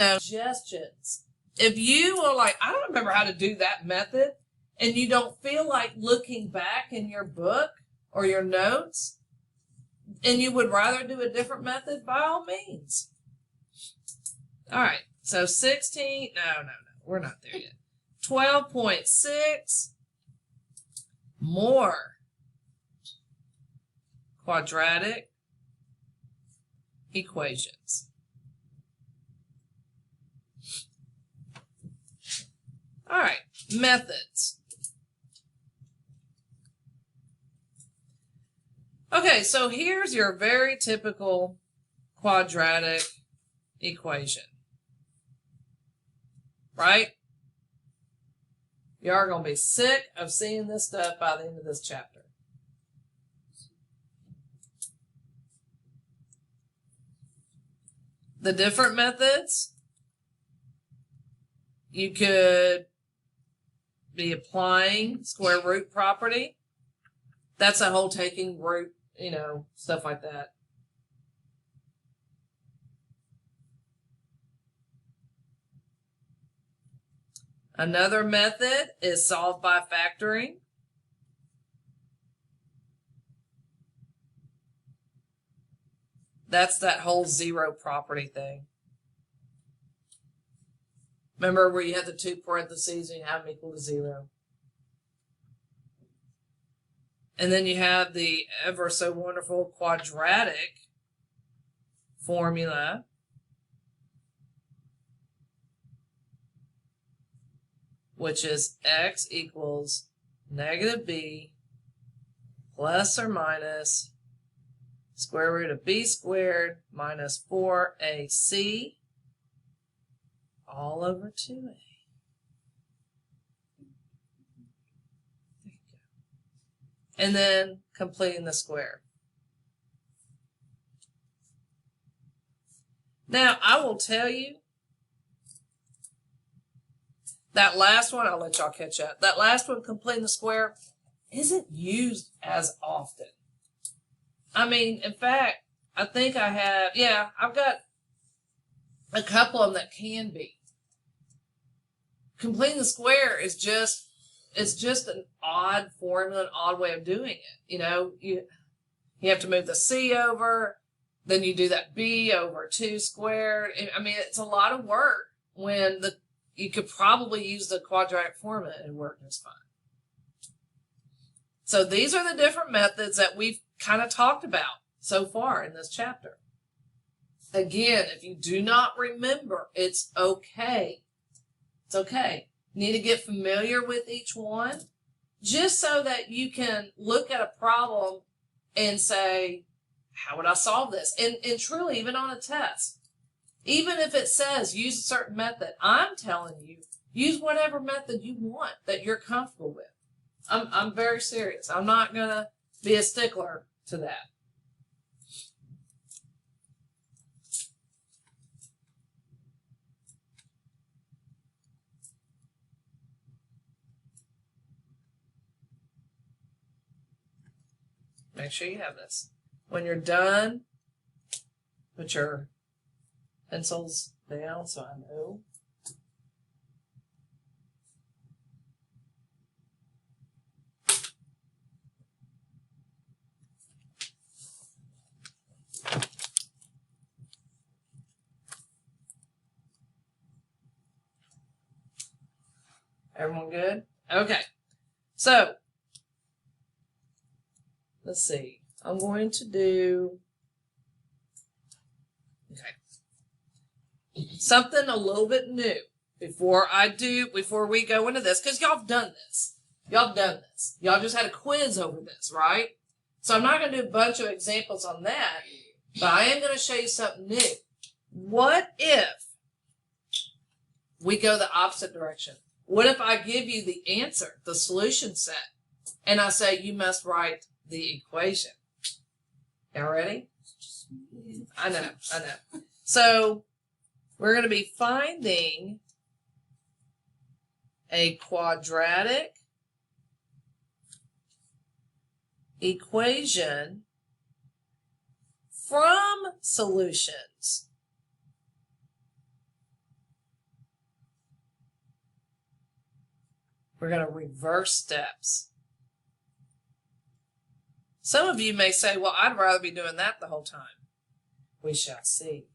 suggestions. If you are like, I don't remember how to do that method, and you don't feel like looking back in your book or your notes, and you would rather do a different method, by all means. All right, so 16, no, we're not there yet. 12.6, more quadratic equations. All right, methods. Okay, so here's your very typical quadratic equation, right? You are going to be sick of seeing this stuff by the end of this chapter. The different methods, you could be applying square root property. That's a whole taking root, stuff like that. Another method is solve by factoring. That's that whole zero property thing. Remember where you had the two parentheses and you have them equal to 0. And then you have the ever so wonderful quadratic formula. Which is x equals negative b plus or minus square root of b squared minus 4ac all over 2a. There you go. And then completing the square. Now, I will tell you, that last one, I'll let y'all catch up. That last one, completing the square, isn't used as often. I mean, in fact, I think I have, I've got a couple of them that can be. Completing the square is just, it's just an odd formula, an odd way of doing it. You have to move the c over, then you do that b over 2 squared. I mean, it's a lot of work when you could probably use the quadratic formula and work just fine. So these are the different methods that we've kind of talked about so far in this chapter. Again, if you do not remember, it's okay. It's okay. You need to get familiar with each one just so that you can look at a problem and say, how would I solve this? And truly, even on a test. Even if it says use a certain method, I'm telling you, use whatever method you want that you're comfortable with. I'm very serious. I'm not going to be a stickler to that. Make sure you have this. When you're done, put your pencils down so I know. Everyone good? Okay. So, let's see. I'm going to do something a little bit new before we go into this, because y'all have done this. Y'all just had a quiz over this, right? So I'm not going to do a bunch of examples on that, but I am going to show you something new. What if we go the opposite direction? What if I give you the answer, the solution set, and I say you must write the equation? Y'all ready? I know. So we're going to be finding a quadratic equation from solutions. We're going to reverse steps. Some of you may say, well, I'd rather be doing that the whole time. We shall see.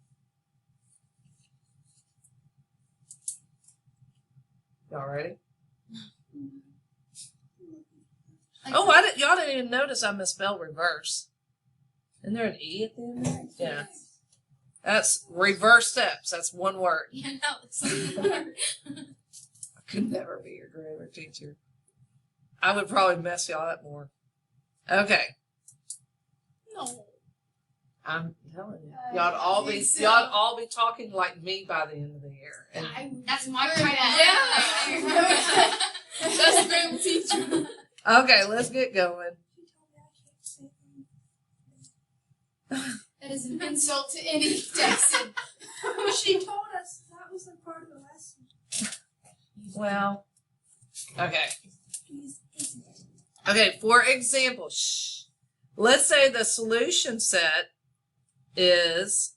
Y'all ready? Oh, y'all didn't even notice I misspelled reverse. Isn't there an E at the end of it? Yeah. That's reverse steps. That's one word. Yeah, no, it's not a word. I could never be your grammar teacher. I would probably mess y'all up more. Okay. No. I'm telling you. Y'all all be talking like me by the end of the year. And That's my kind Yeah. That's grammar teacher. okay, let's get going. That is an insult to any Jackson. She told us that was a part of the lesson. Well, okay. Okay, for example, let's say the solution set is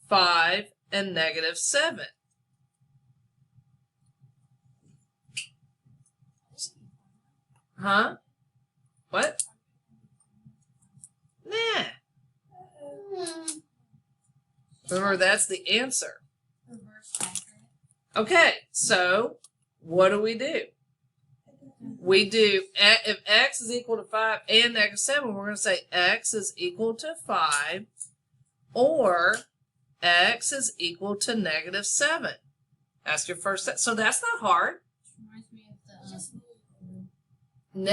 5 and -7. Huh? What? Nah. Remember, that's the answer. Reverse factor. Okay, so what do? We do, if x is equal to 5 and -7, we're going to say x is equal to 5 or x is equal to -7. That's your first step. So that's not hard. Reminds me of the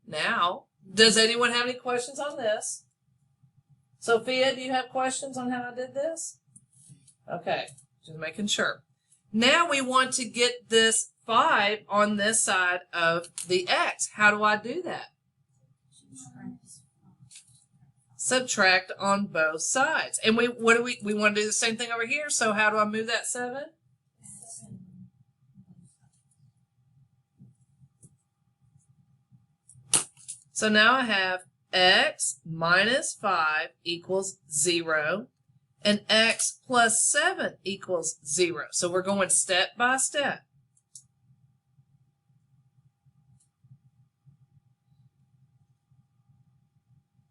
Now, does anyone have any questions on this? Sophia, do you have questions on how I did this? Okay, just making sure. Now we want to get this 5 on this side of the x. How do I do that? Subtract on both sides. And we want to do the same thing over here. So how do I move that 7? So now I have x minus 5 equals 0 and x plus 7 equals 0. So we're going step by step.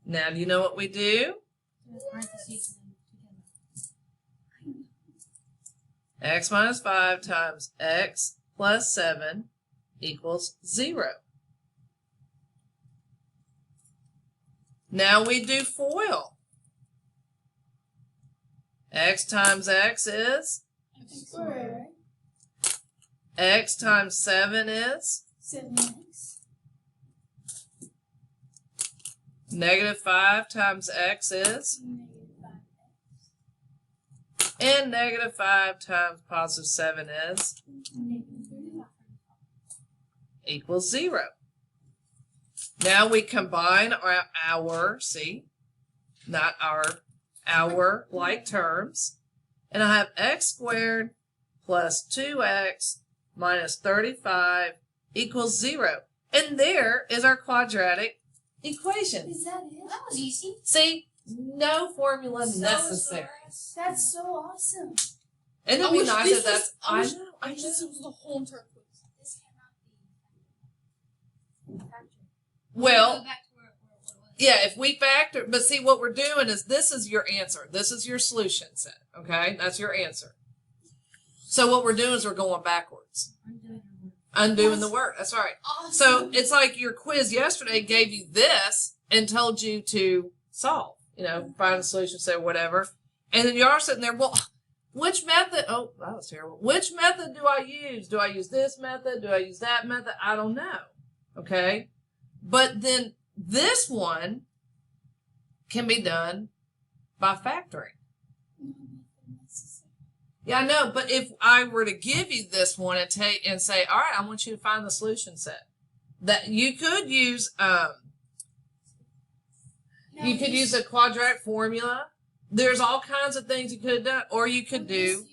Now, do you know what we do? X minus 5 times x plus 7 equals 0. Now we do FOIL. X times x is? X squared. X times 7 is? 7x. -5 times x is? -5x. And -5 times positive 7 is? -35. Equals 0. Now we combine our like terms. And I have x squared plus 2x minus 35 equals 0. And there is our quadratic equation. Is that it? That was easy. See, no formula necessary. That's so awesome. And it'd be nice if that's, I know. This was the whole entire quiz. This cannot be factored. Well, Go back to where it was. yeah, if we factor, but see what we're doing is this is your answer. This is your solution set, okay? That's your answer. So what we're doing is we're going backwards. Undoing the work. That's right. Awesome. So it's like your quiz yesterday gave you this and told you to solve, find a solution set or whatever. And then you're sitting there, well, which method? Oh, that was terrible. Which method do I use? Do I use this method? Do I use that method? I don't know. Okay. But then this one can be done by factoring. Yeah, I know, but if I were to give you this one and say, all right, I want you to find the solution set, that you could use, use a quadratic formula. There's all kinds of things you could have done, or you could do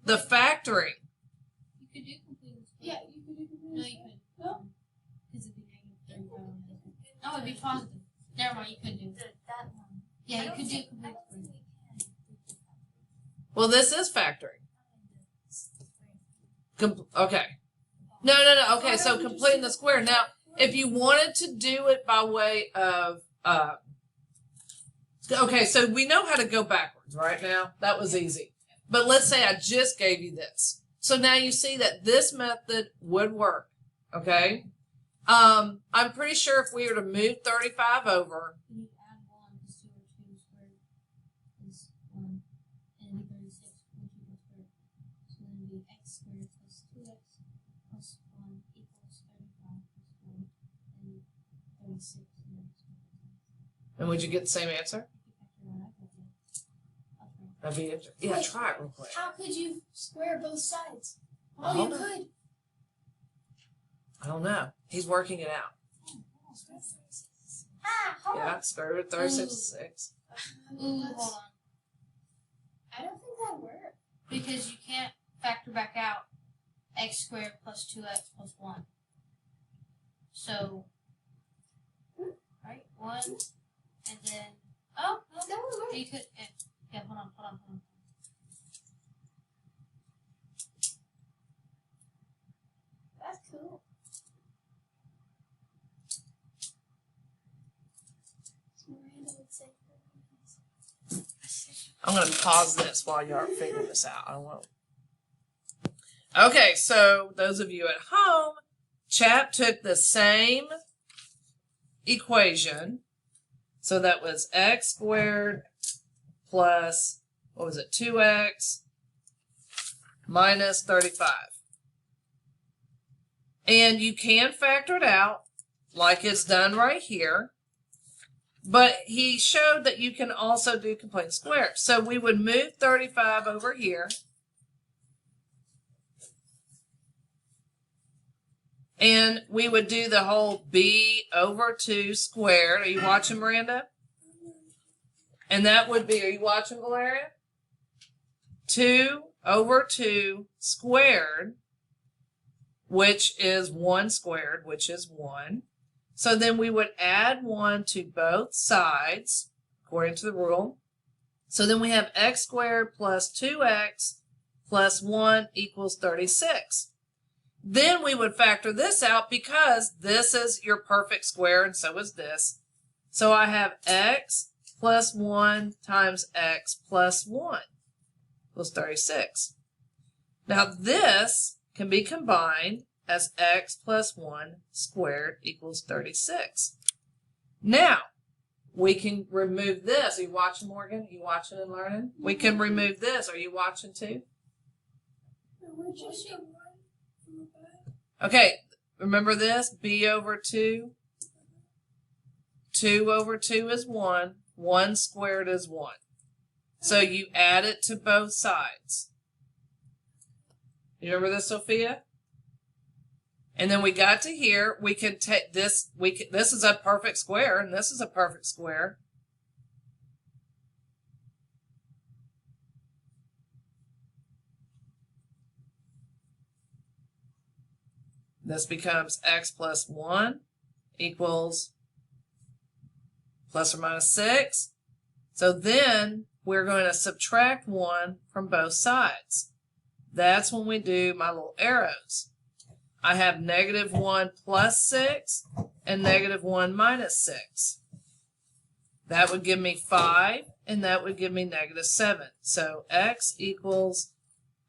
the factoring. You could do complete. Yeah, you could do complete. No, you couldn't. No. Because it'd be negative. No, it'd be positive. Never mind, you could do That one. Yeah, you could do complete. Well, this is factoring. Okay. No. Okay, so completing the square. Now, if you wanted to do it by way of, okay, so we know how to go backwards right now. That was easy. But let's say I just gave you this. So now you see that this method would work, okay? I'm pretty sure if we were to move 35 over, You add 1 plus 2 or 2 squared is 1, and it'd be 36 when 2 goes squared. So then it'd be x squared plus 2x plus 1 equals 35 plus 1 and 36. and would you get the same answer? That'd be interesting. Yeah, try it real quick. How could you square both sides? I Oh, don't you know. could. I don't know. He's working it out. Hold Yeah, square root of 36 is 6. Ooh, hold on. I don't think that worked. Because you can't factor back out x squared plus 2x plus 1. So, right, 1, and then, oh, no, That would work. you could, yeah, hold on. That's cool. Miranda would say. I'm going to pause this while you are figuring this out. I won't. Okay, so those of you at home, Chap took the same equation. So that was x squared plus, what was it, 2x minus 35. And you can factor it out like it's done right here. But he showed that you can also do complete squares. So we would move 35 over here. And we would do the whole b over 2 squared. Are you watching, Miranda? And that would be, are you watching, Valeria? 2 over 2 squared, which is 1 squared, which is 1. So then we would add 1 to both sides, according to the rule. So then we have x squared plus 2x plus 1 equals 36. Then we would factor this out because this is your perfect square and so is this. So I have x plus 1 times x plus 1 equals 36. Now this can be combined as x plus 1 squared equals 36. Now, we can remove this. Are you watching, Morgan? Are you watching and learning? We can remove this. Are you watching too? Where'd you see one from above? Okay, remember this? b over 2. 2 over 2 is 1. 1 squared is 1. So you add it to both sides. You remember this, Sophia? And then we got to here, we can take this, this is a perfect square, and this is a perfect square. This becomes x plus 1 equals plus or minus 6. So then we're going to subtract 1 from both sides. That's when we do my little arrows. I have negative 1 plus 6 and negative 1 minus 6. That would give me 5, and that would give me negative 7. So x equals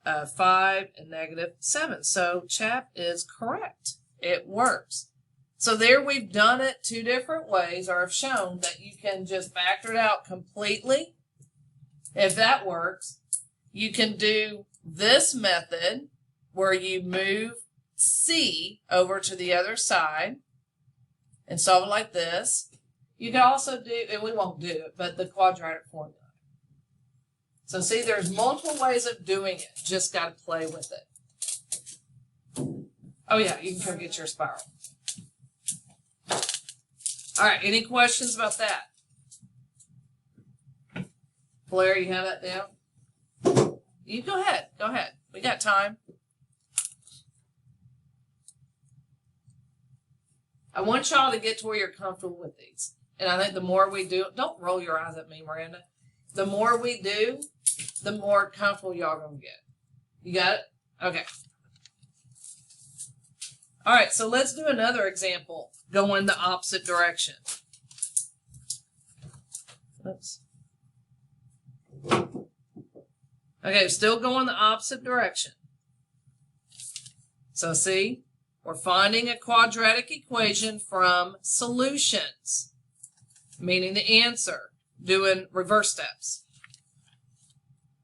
5 and negative 7. So Chap is correct. It works. So there we've done it 2 different ways, or have shown that you can just factor it out completely. If that works, you can do this method where you move C over to the other side and solve it like this. You can also do, and we won't do it, but the quadratic formula. So see, there's multiple ways of doing it. Just got to play with it. Oh yeah, you can come get your spiral. All right, any questions about that? Blair, you have that down? You go ahead. Go ahead. We got time. I want y'all to get to where you're comfortable with these. And I think the more we do, don't roll your eyes at me, Miranda. The more we do, the more comfortable y'all gonna get. You got it? Okay. All right, so let's do another example going the opposite direction. Oops. Okay, still going the opposite direction. So see, we're finding a quadratic equation from solutions, meaning the answer, doing reverse steps.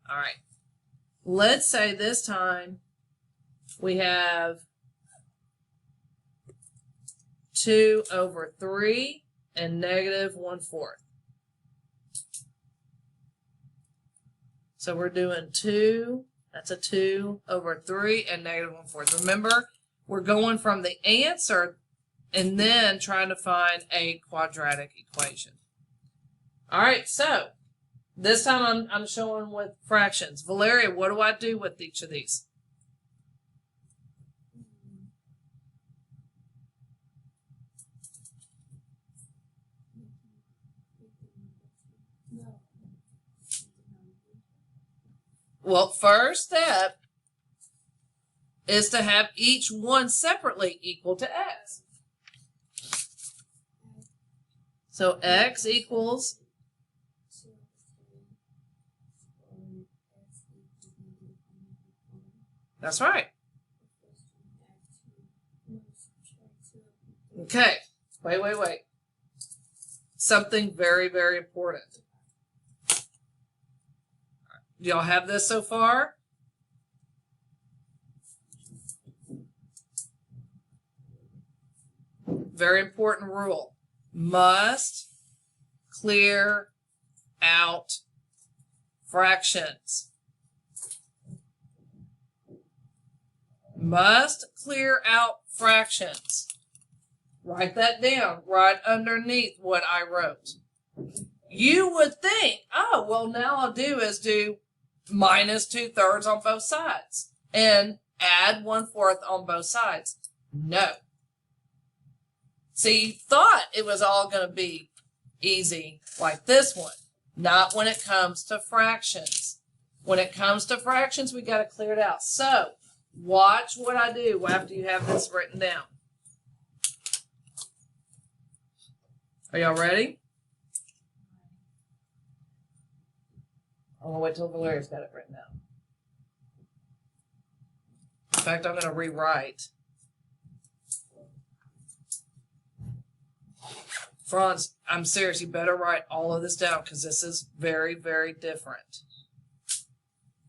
All right, let's say this time we have 2 over 3 and negative 1/4. So we're doing 2, that's a 2 over 3 and negative 1/4. Remember, we're going from the answer and then trying to find a quadratic equation. All right, so this time I'm showing with fractions. Valeria, what do I do with each of these? Well, first step is to have each one separately equal to x. So x equals, that's right. Okay, wait. Something very, very important. Do y'all have this so far? Very important rule. Must clear out fractions. Must clear out fractions. Write that down right underneath what I wrote. You would think, oh, well, now I'll do is do minus 2/3 on both sides and add 1/4 on both sides. No. See, you thought it was all going to be easy like this one. Not when it comes to fractions. When it comes to fractions, we got to clear it out. So, watch what I do after you have this written down. Are y'all ready? I'm going to wait till Valeria's got it written down. In fact, I'm going to rewrite. Franz, I'm serious. You better write all of this down because this is very, very different.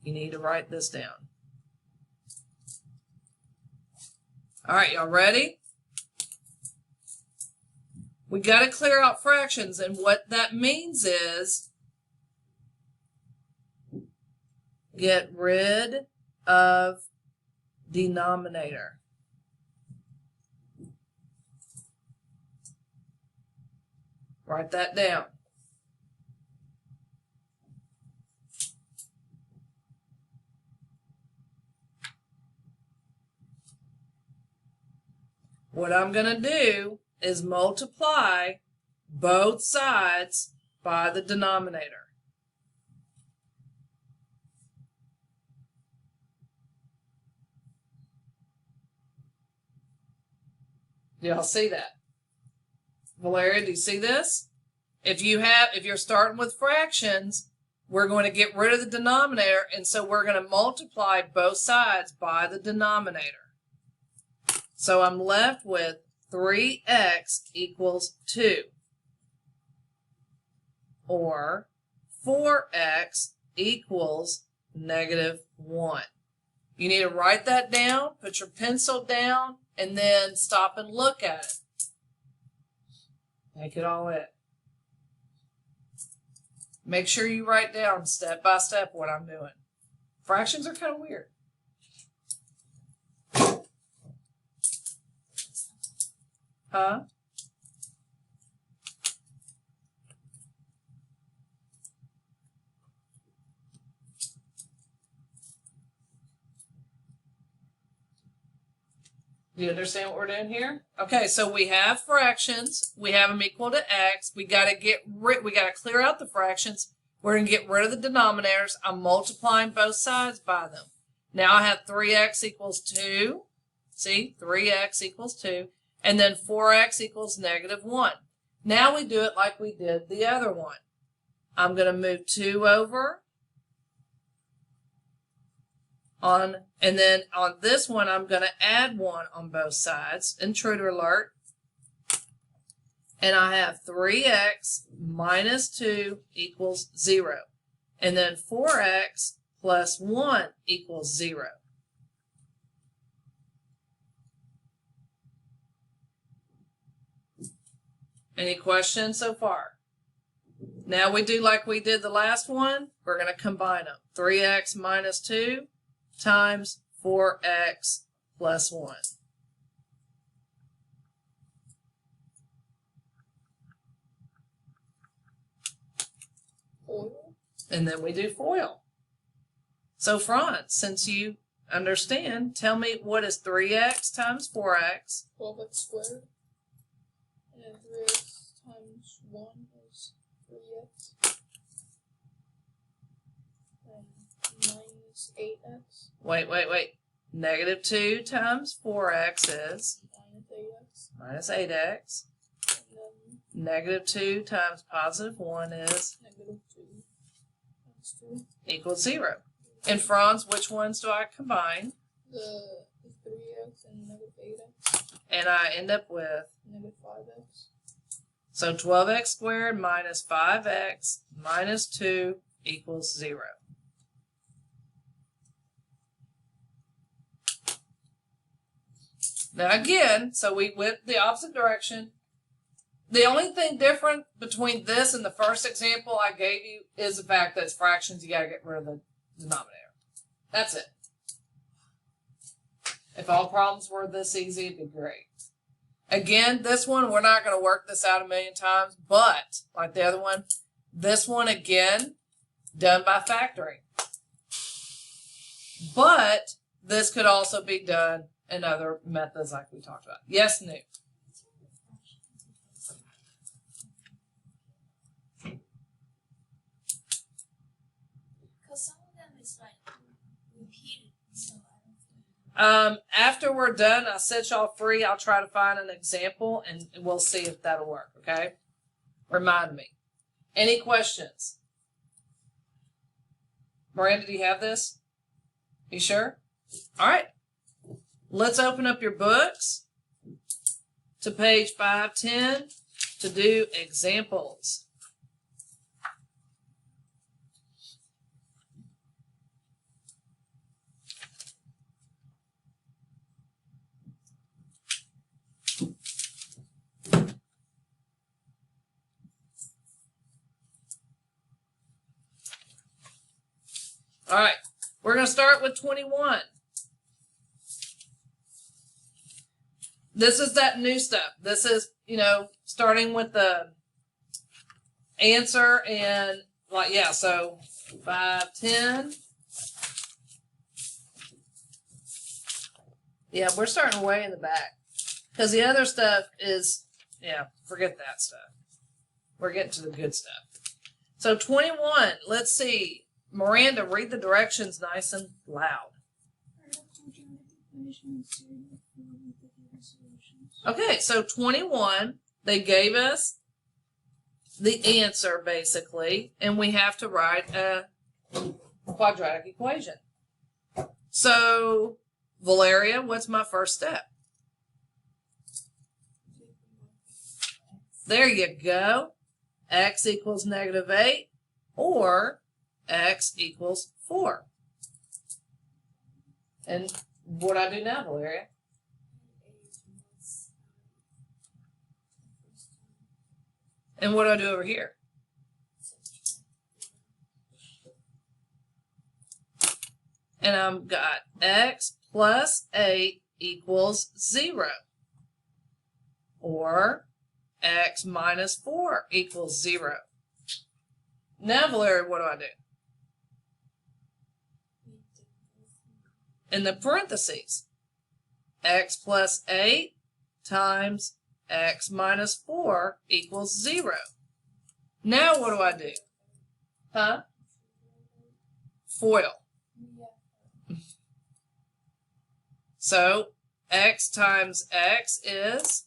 You need to write this down. All right, y'all ready? We got to clear out fractions, and what that means is get rid of denominator. Write that down. What I'm going to do is multiply both sides by the denominator. Do y'all see that? Valeria, do you see this? If you're starting with fractions, we're going to get rid of the denominator, and so we're going to multiply both sides by the denominator. So I'm left with 3x equals 2, or 4x equals negative 1. You need to write that down, put your pencil down, and then stop and look at it. Take it all in. Make sure you write down step by step what I'm doing. Fractions are kind of weird. Huh? Do you understand what we're doing here? Okay, so we have fractions. We have them equal to x. We got to clear out the fractions. We're going to get rid of the denominators. I'm multiplying both sides by them. Now I have 3x equals 2. See, 3x equals 2. And then 4x equals negative 1. Now we do it like we did the other one. I'm going to move 2 over. And then on this one, I'm going to add 1 on both sides. Intruder alert. And I have 3x minus 2 equals 0. And then 4x plus 1 equals 0. Any questions so far? Now we do like we did the last one. We're going to combine them. 3x minus 2 times 4x plus 1. Foil. And then we do FOIL. So Franz, since you understand, tell me what is 3x times 4x? 12x squared. And 3x times 1 is 3x. And minus 8x. Wait. Negative 2 times 4x is Minus 8x. minus 8x. And then Negative 2 times positive 1 is negative 2 times 2. equals 0. And Franz, which ones do I combine? The 3x and negative 8x. And I end up with, Negative 5x. so 12x squared minus 5x minus 2 equals 0. Now again, so we went the opposite direction. The only thing different between this and the first example I gave you is the fact that it's fractions. You got to get rid of the denominator. That's it. If all problems were this easy, it'd be great. Again, this one, we're not going to work this out a million times, but like the other one, this one again, done by factoring. But this could also be done in other methods like we talked about. Yes, Newt? Because some of them is like repeated, so I don't think. After we're done, I set y'all free. I'll try to find an example and we'll see if that'll work, okay? Remind me. Any questions? Miranda, do you have this? You sure? All right. Let's open up your books to page 510 to do examples. All right, we're going to start with 21. This is that new stuff. This is, starting with the answer and so 510. Yeah, we're starting way in the back because the other stuff is, forget that stuff. We're getting to the good stuff. So 21, let's see. Miranda, read the directions nice and loud. Okay, so 21, they gave us the answer basically, and we have to write a quadratic equation. So, Valeria, what's my first step? There you go. X equals negative 8 or X equals 4. And what do I do now, Valeria? And what do I do over here? And I've got X plus 8 equals 0. Or X minus 4 equals 0. Now, Valeria, what do I do? In the parentheses, X plus 8 times X minus 4 equals 0. Now what do I do? Huh? FOIL. So x times x is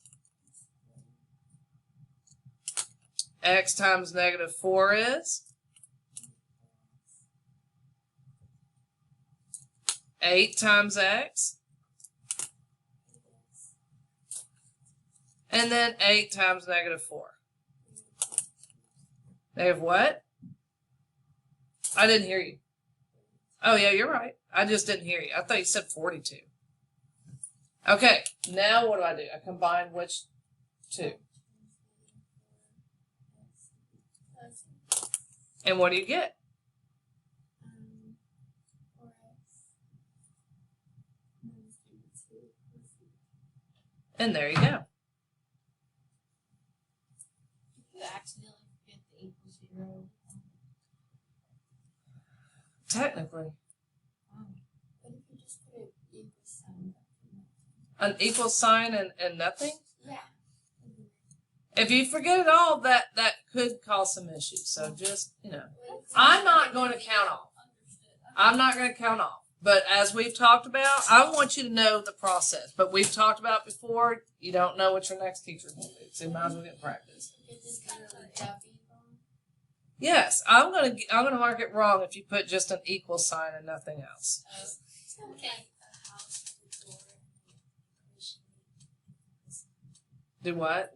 x times negative 4 is 8 times x, and then 8 times negative 4. Negative what? I didn't hear you. Oh, yeah, you're right. I just didn't hear you. I thought you said 42. Okay, now what do? I combine which two? And what do you get? 4x. And there you go. You accidentally forget the equal 0. Technically. What if you just put an equal sign? An equal sign and nothing? Yeah. If you forget it all, that could cause some issues. So just, I'm not going to count off. I'm not going to count off. But as we've talked about, I want you to know the process. But we've talked about before, you don't know what your next teacher's going to do. So you might as well get practice. Yes, I'm gonna mark it wrong if you put just an equal sign and nothing else. Do what?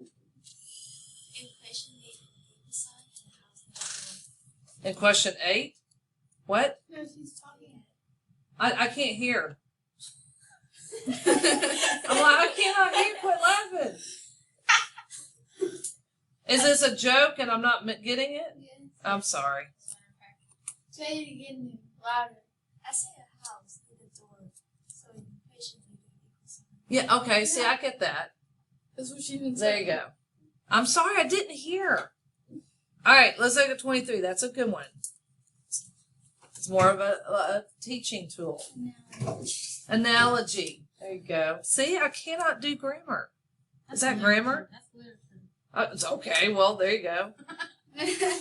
In question 8? What? No, she's talking. I can't hear. I'm like, I cannot hear. Quit laughing. Is this a joke and I'm not getting it? Yes. I'm sorry. Say it again louder. I say a house with a door, so in equation we do equal sign. Yeah, okay, see, I get that. That's what she even There said. you go. I'm sorry, I didn't hear. All right, let's look at 23. That's a good one. It's more of a teaching tool. Analogy. There you go. See, I cannot do grammar. Is that grammar? That's literature. It's okay. Well, there you go.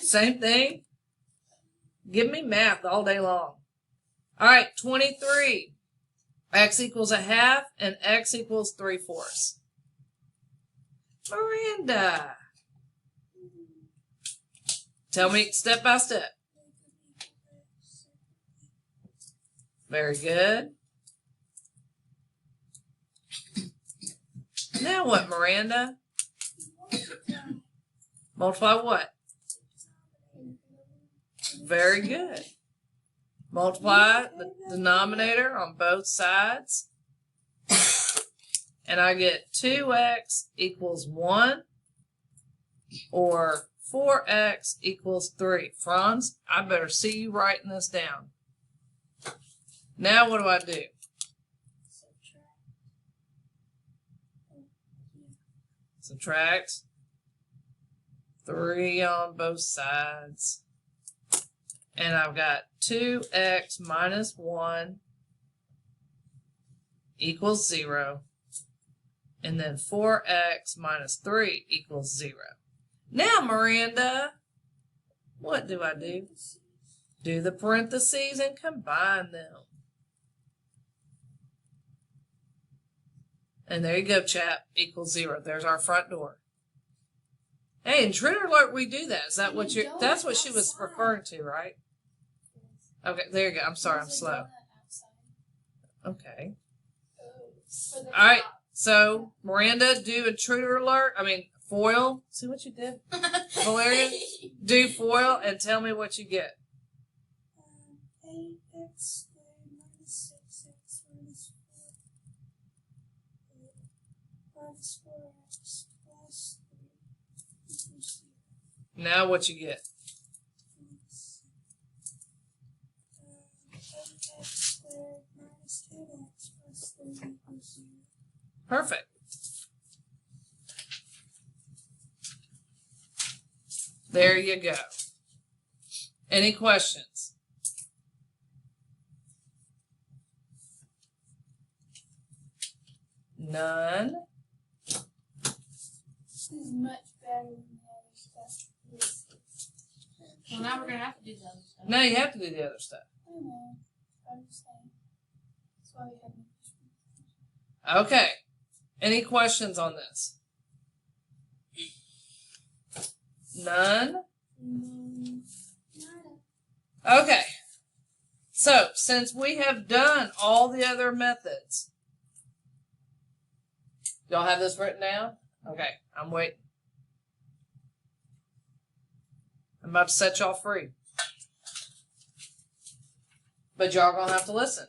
Same thing. Give me math all day long. All right, 23. X equals a half and x equals 3/4. Miranda. Tell me step by step. Very good. Now what, Miranda? Multiply what? Very good. Multiply the denominator on both sides. And I get 2x equals 1 or 4x equals 3. Franz, I better see you writing this down. Now what do I do? Subtract 3 on both sides. And I've got 2x minus 1 equals 0. And then 4x minus 3 equals 0. Now, Miranda, what do I do? Do the parentheses and combine them. And there you go, chap, equals 0. There's our front door. Hey, in Intruder Alert, we do that. Is that what that's what she was referring to, right? Okay, there you go. I'm sorry, I'm slow. Okay. All right, so Miranda, do Intruder Alert. Foil. See what you did? Valeria, do foil and tell me what you get. 8x squared minus 6x minus 4 minus 4x plus 3 equals 0. Now what you get? 8x squared minus 10x plus 3 equals 0. Perfect. There you go. Any questions? None? This is much better than the other stuff. Well, now we're going to have to do the other stuff. No, you have to do the other stuff. I know. I'm just saying. That's why we have Okay. Any questions on this? None? Okay. So, since we have done all the other methods, y'all have this written down? Okay, I'm waiting. I'm about to set y'all free. But y'all gonna have to listen.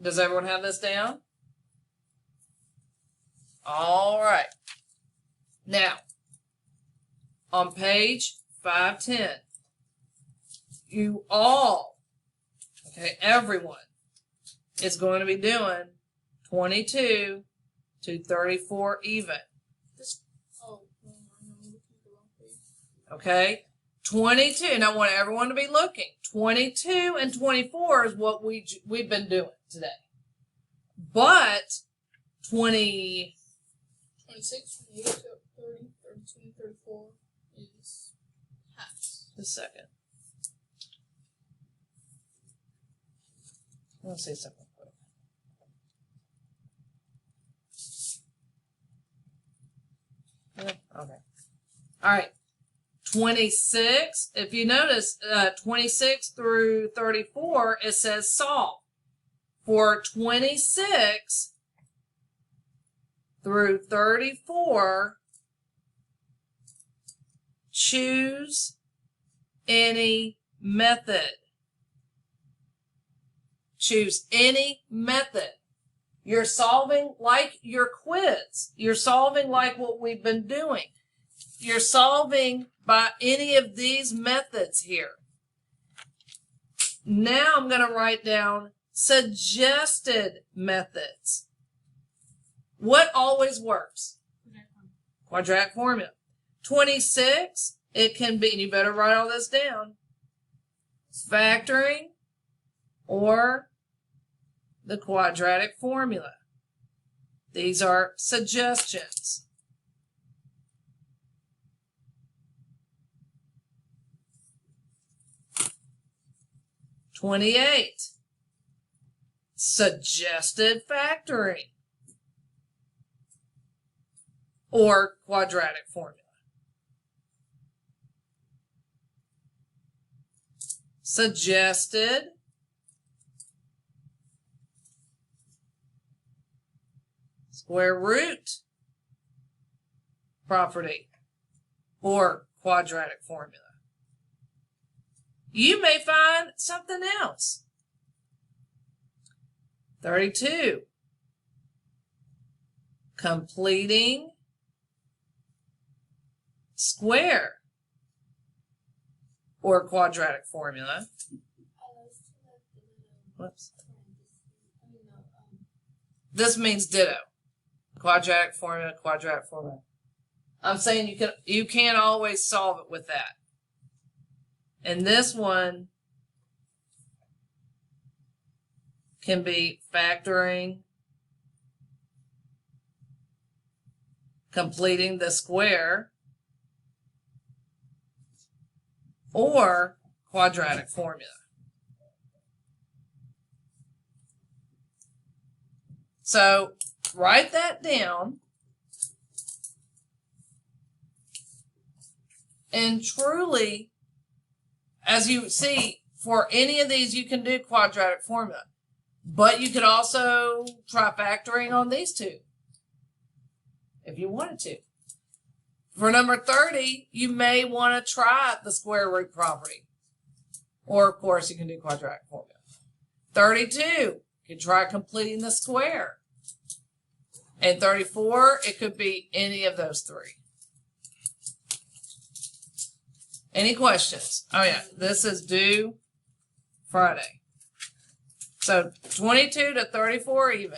Does everyone have this down? All right. Now, on page 510, you all, okay, everyone is going to be doing 22 to 34 even. Okay, 22, and I want everyone to be looking. 22 and 24 is what we've been doing today. But 26, 28 to 30, 32, 34 is half. just a second. Let's see something quick. Yeah, okay. All right. 26, if you notice, 26 through 34, it says solve. For 26 through 34, choose any method. Choose any method. You're solving like your quiz. You're solving like what we've been doing. You're solving by any of these methods here. Now I'm going to write down suggested methods. What always works? Quadratic formula. 26, it can be, and you better write all this down, factoring or the quadratic formula. These are suggestions. 28, suggested factoring or quadratic formula. Suggested square root property or quadratic formula. You may find something else. 32. Completing square or quadratic formula. Whoops. This means ditto. Quadratic formula, quadratic formula. I'm saying you can't always solve it with that. And this one can be factoring, completing the square, or quadratic formula. So write that down. And truly, as you see, for any of these, you can do quadratic formula. But you could also try factoring on these two, if you wanted to. For number 30, you may want to try the square root property. Or, of course, you can do quadratic formula. 32, you can try completing the square. And 34, it could be any of those three. Any questions? Oh, yeah, this is due Friday. So 22 to 34 even.